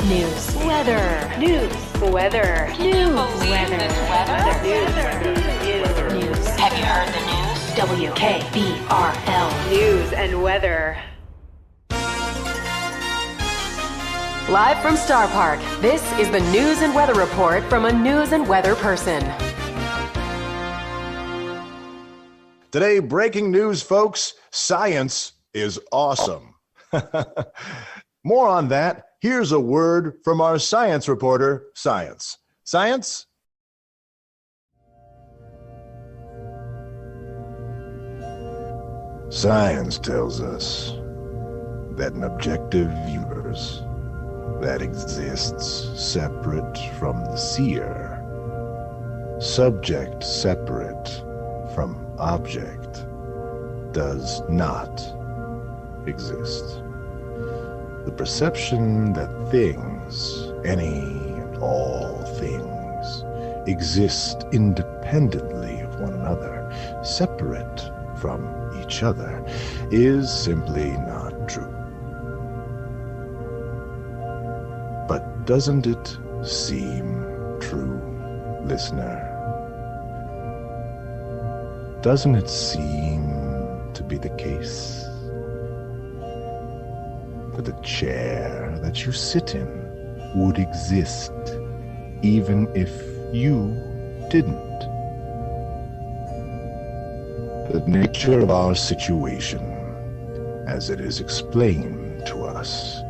News. Weather. News. Weather. News. Weather. News. Have you heard the news? WKBRL. News and weather. Live from Starr Park, this is the News and Weather Report from a news and weather person. Today, breaking news, folks. Science is awesome. More on that. Here's a word from our science reporter, Science. Science? Science tells us that an objective universe that exists separate from the seer, subject separate from object, does not exist. The perception that things, any and all things, exist independently of one another, separate from each other, is simply not true. But doesn't it seem true, listener? Doesn't it seem to be the case that the chair that you sit in would exist even if you didn't? The nature of our situation, as it is explained to us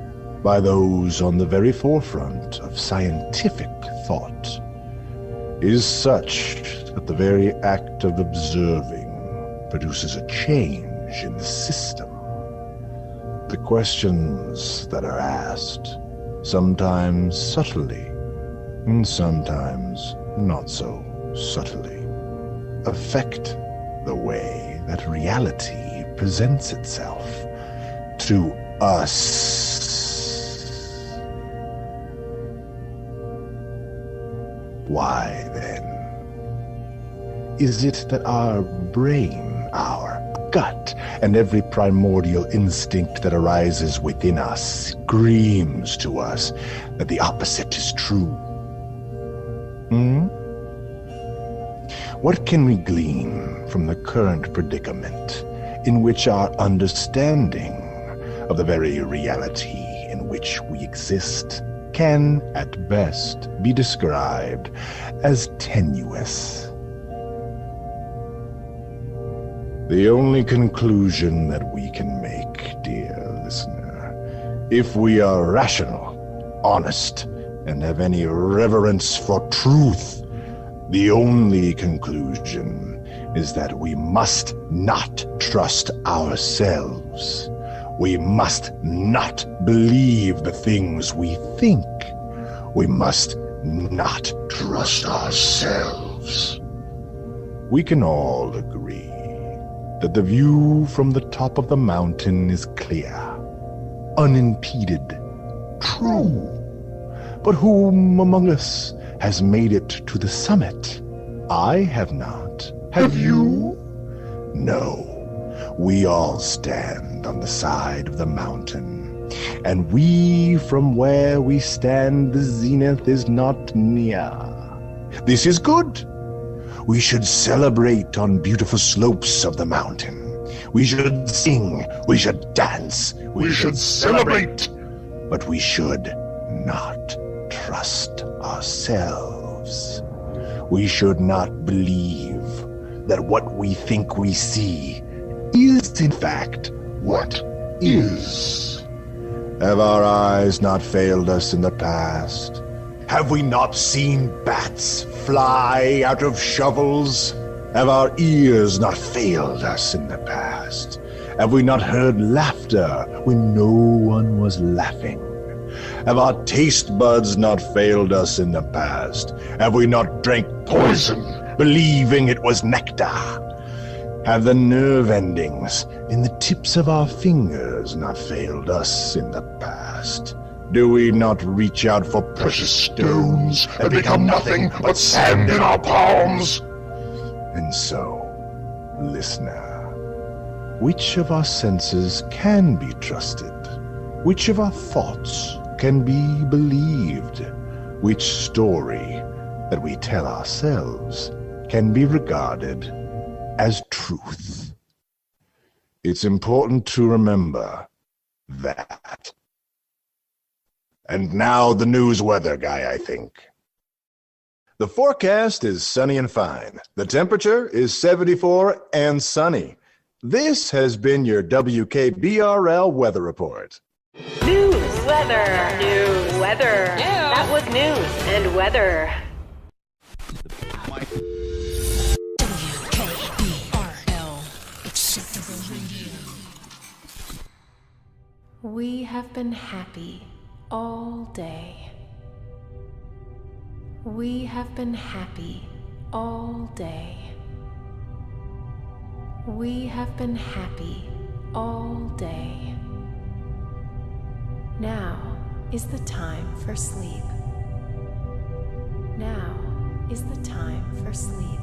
by those on the very forefront of scientific thought, is such that the very act of observing produces a change in the system. The questions that are asked, sometimes subtly and sometimes not so subtly, affect the way that reality presents itself to us. Why, then, is it that our brain, our gut, and every primordial instinct that arises within us screams to us that the opposite is true? What can we glean from the current predicament in which our understanding of the very reality in which we exist can, at best, be described as tenuous? The only conclusion that we can make, dear listener, if we are rational, honest, and have any reverence for truth, the only conclusion is that we must not trust ourselves. We must not believe the things we think. We must not trust ourselves. We can all agree that the view from the top of the mountain is clear, unimpeded, true. But whom among us has made it to the summit? I have not. Have you? No. We all stand on the side of the mountain, and we, from where we stand, the zenith is not near. This is good. We should celebrate on beautiful slopes of the mountain. We should sing. We should dance. We should celebrate. But we should not trust ourselves. We should not believe that what we think we see is in fact what is. Have our eyes not failed us in the past? Have we not seen bats fly out of shovels? Have our ears not failed us in the past? Have we not heard laughter when no one was laughing? Have our taste buds not failed us in the past? Have we not drank poison, believing it was nectar? Have the nerve endings in the tips of our fingers not failed us in the past? Do we not reach out for precious stones and become nothing but sand in our palms? And so, listener, which of our senses can be trusted? Which of our thoughts can be believed, which story that we tell ourselves can be regarded as truth. It's important to remember that. And now the news weather guy, I think. The forecast is sunny and fine. The temperature is 74 and sunny. This has been your WKBRL weather report. News, weather, news, weather. Yeah. That was news and weather. WKBRL Acceptable Radio. We have been happy all day. We have been happy all day. We have been happy all day. Now is the time for sleep. Now is the time for sleep.